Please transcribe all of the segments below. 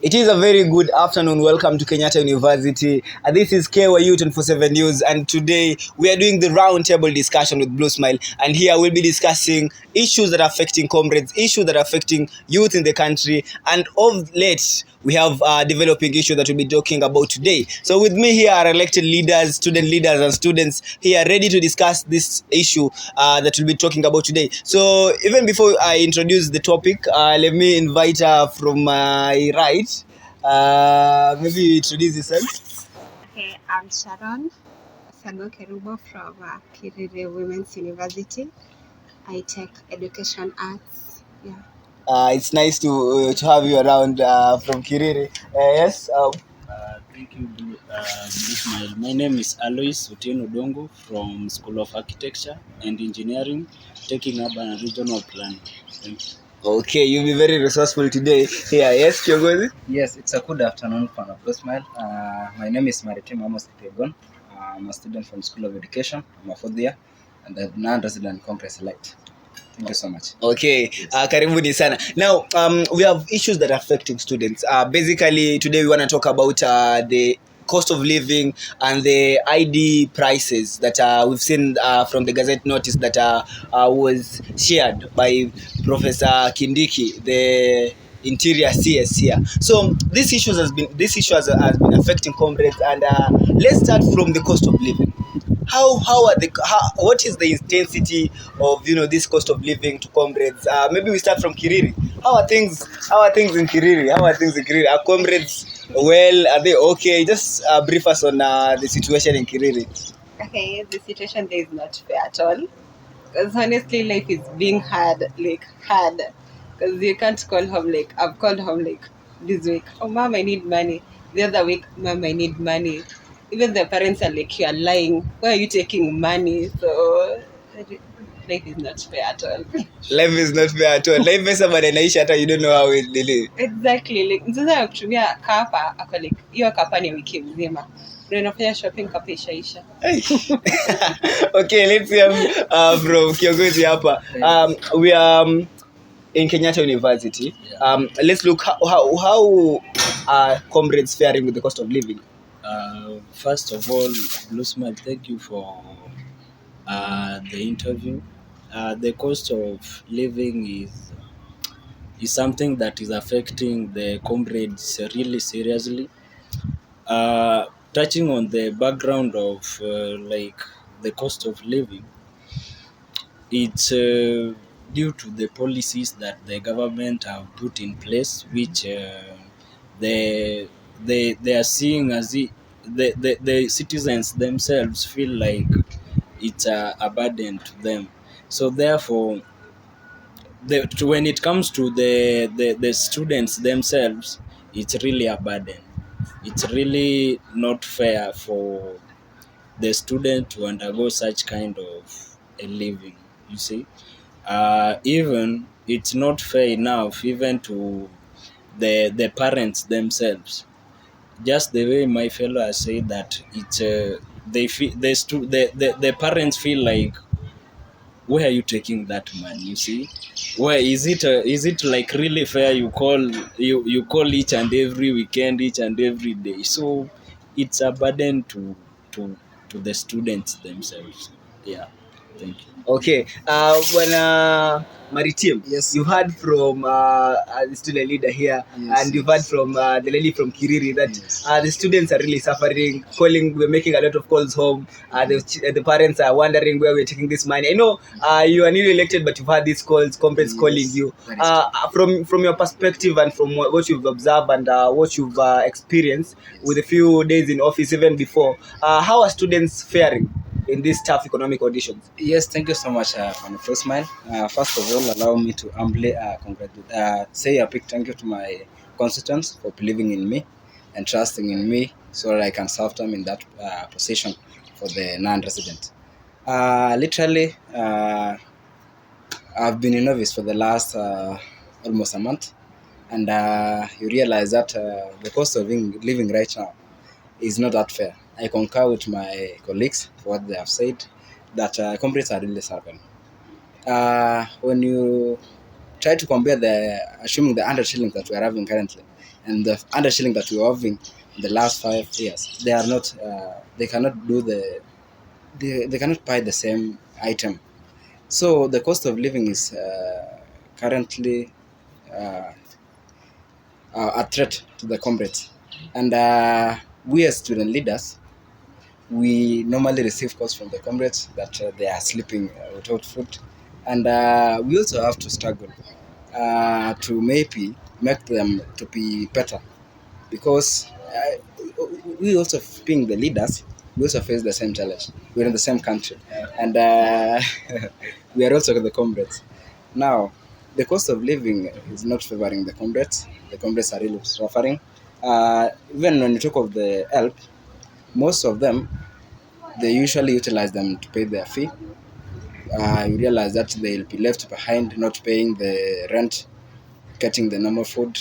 It is a very good afternoon. Welcome to Kenyatta University. This is KYU 24/7 News, and today we are doing the roundtable discussion with bluesmile. And here we'll be discussing issues that are affecting comrades, issues that are affecting youth in the country, and of late we have developing issues that we'll be talking about today. So with me here are elected leaders, student leaders, and students here ready to discuss this issue that we'll be talking about today. So even before I introduce the topic, let me invite from my right. Maybe introduce yourself. Okay, I'm Sharon Sano Kerubo from Kiriri Women's University. I take education arts. Yeah. It's nice to have you around from Kiriri. Yes. Thank you, Bluesmile. My name is Alois Otieno Dongo from School of Architecture and Engineering, taking urban and regional planning. Thank you. Okay, you'll be very resourceful today. Here, yes, Kyogozi? Yes, it's a good afternoon for Bluesmile. My name is Maritim Amos Kitegon. I'm a student from School of Education. I'm a fourth year and a non-resident Congress elect. Thank you so much. Okay, karibuni sana. Now, we have issues that are affecting students. Basically, today we want to talk about the cost of living and the ID prices that we've seen from the Gazette notice that was shared by Professor Kindiki, the Interior CS here. So this issue has been affecting comrades, and let's start from the cost of living. What is the intensity of this cost of living to comrades? Maybe we start from Kiriri. How are things in Kiriri? Are comrades well? Are they okay? Just brief us on the situation in Kiriri. Okay, the situation there is not fair at all. Because honestly, life is being hard. Because you can't call home like, I've called home like this week. Oh, mom, I need money. The other week, mom, I need money. Even the parents are like, you are lying. Why are you taking money? So life is not fair at all. Life is not fair at all. Life is somebody naisha hata you don't know how it live. Exactly. Like sasa kutumia kapa ako like hiyo kapa ni wiki mzima. Ndio nafanya shopping kapa ishaisha. Okay, let's hear from Kiongozi hapa. We are in Kenyatta University. Let's look how are comrades faring with the cost of living. First of all, Bluesmile, thank you for the interview. The cost of living is something that is affecting the comrades really seriously. Touching on the background of like the cost of living, it's due to the policies that the government have put in place, which they are seeing as the citizens themselves feel like it's a burden to them. So therefore, when it comes to the students themselves, it's really a burden. It's really not fair for the student to undergo such kind of a living, you see. Even it's not fair enough even to the parents themselves. Just the way my fellow has said that it's they feel the parents feel like, where are you taking that money, you see? Where is it like really fair you call each and every weekend, each and every day? So it's a burden to the students themselves. Yeah, thank you. Okay, when Maritim, Yes. you heard from the student leader here, Yes, and you've heard from the lady from Kiriri that Yes. the students are really suffering. We're making a lot of calls home. The parents are wondering where we're taking this money. I know you are newly elected, but you've had these calls, comrades Yes, calling you. that is From your perspective and from what you've observed and what you've experienced with a few days in office, even before, how are students faring in these tough economic conditions? Yes, thank you so much for the first smile. First of all, allow me to humbly say a big thank you to my constituents for believing in me and trusting in me so that I can serve them in that position for the non-resident. Literally, I've been in office for the last almost a month, and you realize that the cost of living right now is not that fair. I concur with my colleagues for what they have said, that comrades are really suffering. When you try to compare assuming the 100 shillings that we are having currently, and the under shilling that we were having in the last 5 years, they are not. They cannot do they cannot buy the same item. So the cost of living is currently uh, a threat to the comrades. And we as student leaders, we normally receive calls from the comrades that they are sleeping without food. And we also have to struggle to maybe make them to be better, because we also, being the leaders, we also face the same challenge. We're in the same country, and we are also the comrades. Now, the cost of living is not favoring the comrades. The comrades are really suffering. Even when you talk of the help, most of them, they usually utilize them to pay their fee. You realize that they'll be left behind, not paying the rent, getting the normal food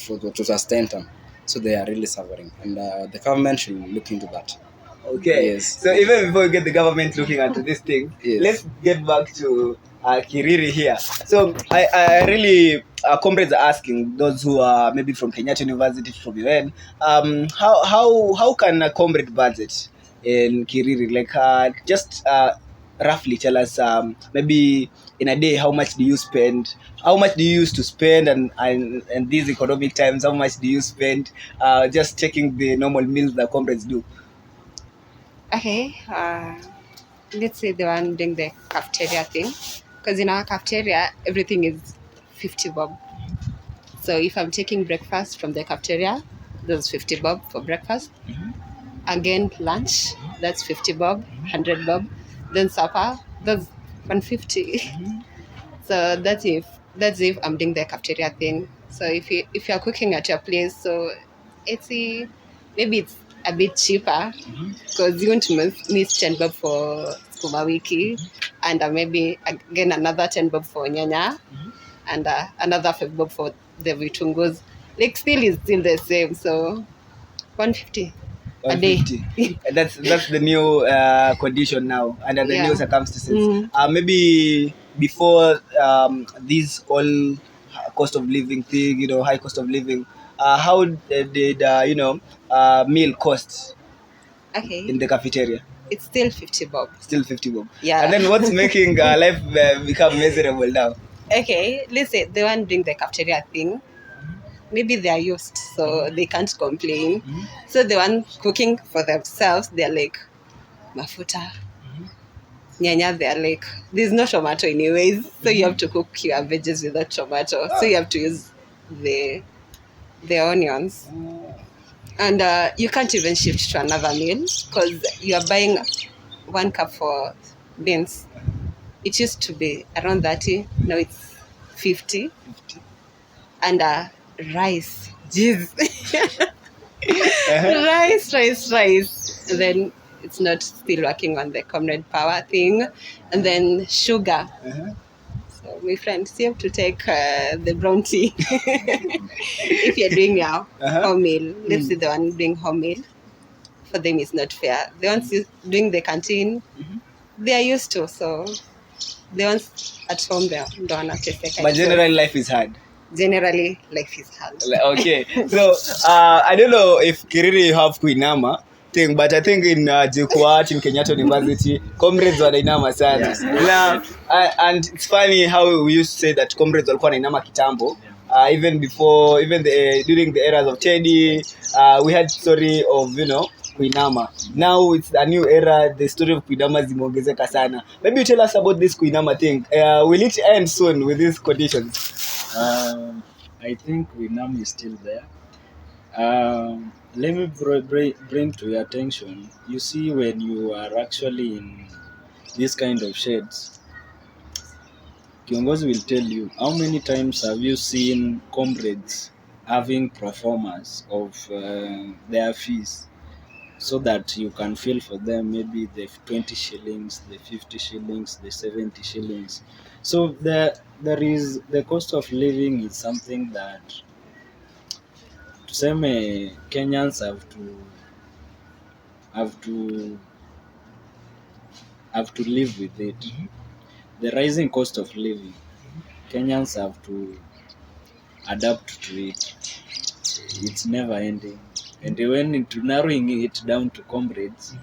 to sustain them. So they are really suffering, and the government should look into that. Okay. Yes. So even before we get the government looking into this thing, Yes. let's get back to Kiriri here. So I really, comrades are asking, those who are maybe from Kenyatta University, from UN, how can a comrade budget in Kiriri? Like just roughly tell us, maybe in a day, how much do you spend? How much do you used to spend, and these economic times, how much do you spend just taking the normal meals that comrades do? Okay, let's say the one doing the cafeteria thing, because in our cafeteria everything is 50 bob. So if I'm taking breakfast from the cafeteria, that's 50 bob for breakfast. Again, lunch, that's 50 bob, 100 bob. Then supper, that's 150. So that's if I'm doing the cafeteria thing. So if you're cooking at your place, so maybe it's a bit cheaper, because you won't miss 10 bob for skuma wiki, and maybe again another 10 bob for nyanya, and another 5 bob for the vitungos. Like still is still the same. So 150 a day. 150. That's the new condition now under the Yeah. new circumstances. Mm. Maybe before this all cost of living thing, high cost of living, how did meal cost Okay. in the cafeteria? It's still 50 bob. Still 50 bob. Yeah. And then what's making life become miserable now? Okay, let's say the one doing the cafeteria thing, maybe they are used, so they can't complain. So the one cooking for themselves, they're like, mafuta, nyanya, they're like, there's no tomato anyways, so you have to cook your veggies without tomato. So you have to use the onions. And you can't even shift to another meal, because you are buying 1 cup for beans. It used to be around 30, now it's 50. And rice, jeez. rice. And then it's not still working on the comrade power thing. And then sugar. So my friends, you have to take the brown tea. If you're doing your home meal, let's say the one doing home meal, for them it's not fair. The ones doing the canteen, they are used to, so the ones at home, they don't have to take. But generally life is hard. Generally, life is hard. Okay, so I don't know if Kiriri have kuinama thing, but I think in JKUAT in Kenyatta University, comrades wanainama sana. Yes. Now, and it's funny how we used to say that comrades walikuwa wanainama kitambo. Even before, during the eras of Teddy, we had story of kuinama. Now it's a new era. The story of kuinama zimeongezeka sana. Maybe you tell us about this kuinama thing. Will it end soon with these conditions? I think Winam is still there. Let me bring to your attention. You see, when you are actually in this kind of shades, Kiongozi will tell you, how many times have you seen comrades having performers of their fees, so that you can feel for them, maybe the 20 shillings, the 50 shillings, the 70 shillings. So there is the cost of living is something that tuseme Kenyans have to live with it. The rising cost of living, Kenyans have to adapt to it. it's never ending. And when narrowing it down to Comrades,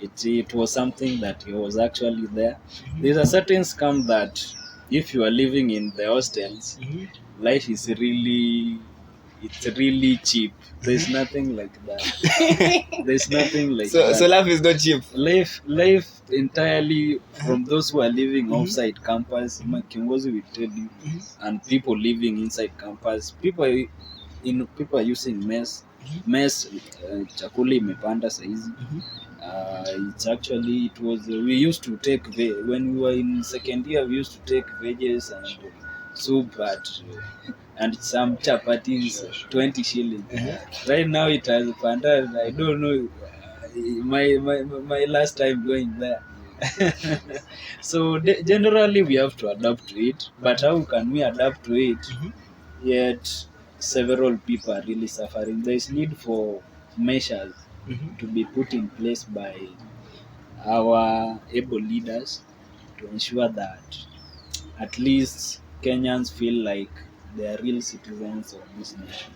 it was something that he was actually there. There's a certain scam that if you are living in the hostels, life is really cheap. There's nothing like that. There's nothing like that. So life is not cheap. Life entirely from those who are living outside campus, Kiongozi will tell you, and people living inside campus. People are using mess. Chakula imepanda saizi. It's actually we used to take when we were in second year, we used to take veges and soup and some chapatis 20 shillings. Right now it has panda. I don't know my last time going there. So generally we have to adapt to it, but how can we adapt to it yet several people are really suffering? There is need for measures to be put in place by our able leaders to ensure that at least Kenyans feel like they are real citizens of this nation.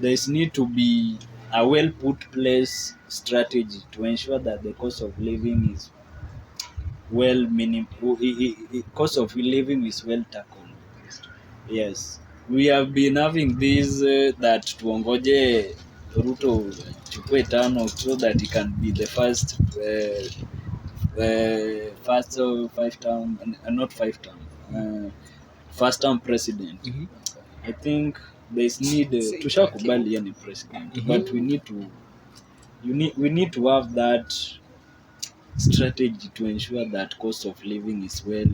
There is need to be a well put place strategy to ensure that the cost of living is cost of living is well tackled. Yes, we have been having this that tuongoje Ruto chukue tano so that he can be the first first term president. I think there's need tushakubali yani president, but we need to have that strategy to ensure that cost of living is well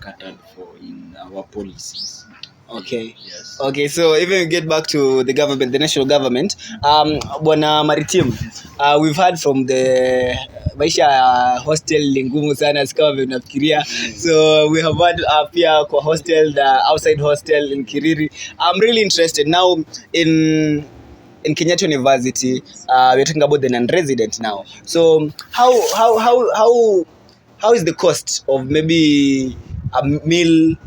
catered for in our policies. Okay. Yes. Okay, so even we get back to the government, the national government, Bwana Maritim, we've heard from the maisha hostel lingumu sana sikawa vinafikiria. So we have had pia kwa hostel, the outside hostel in Kiriri. I'm really interested now in Kenyatta University. We're talking about the non-resident now. So how is the cost of maybe a meal,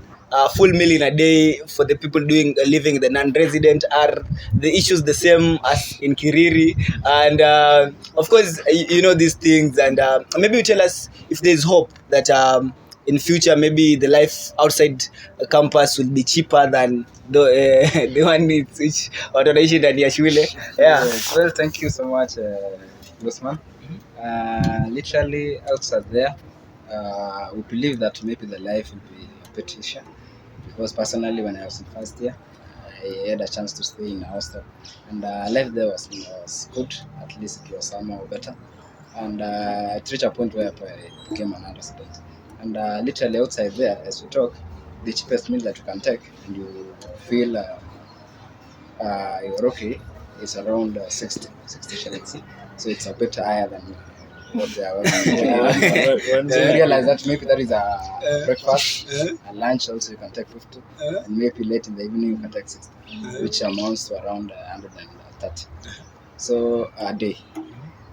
full meal in a day for the people living the non-resident? Are the issues the same as in Kiriri? And of course, you know these things, and maybe you tell us if there's hope that in future maybe the life outside campus will be cheaper than the one which watu wanaishi ndani ya shule. Yeah. Well, thank you so much, Bluesman. Literally outside there, we believe that maybe the life will be a bit easier, because personally when I was in first year, I had a chance to stay in a hostel, and life there was good. At least it was somehow better, and I reached a point where I became an understudent. And literally outside there, as we talk, the cheapest meal that you can take and you feel you're okay is around 60 shillings. So it's a bit higher than what they are. So you realize that maybe that is a breakfast, a lunch also you can take 50, and maybe late in the evening you can take 60, which amounts to around 130. So a day.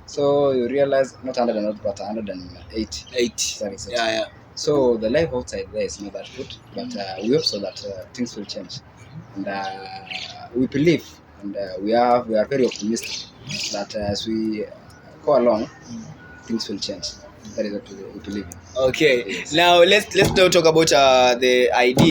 So you realize not 100 but 180. Sorry. Yeah. So the life outside there is not that good, but we hope so that things will change, and we believe, and we are very optimistic that as we go along, things will change. That is what we believe in. Okay. Yes. Now let's now talk about the idea.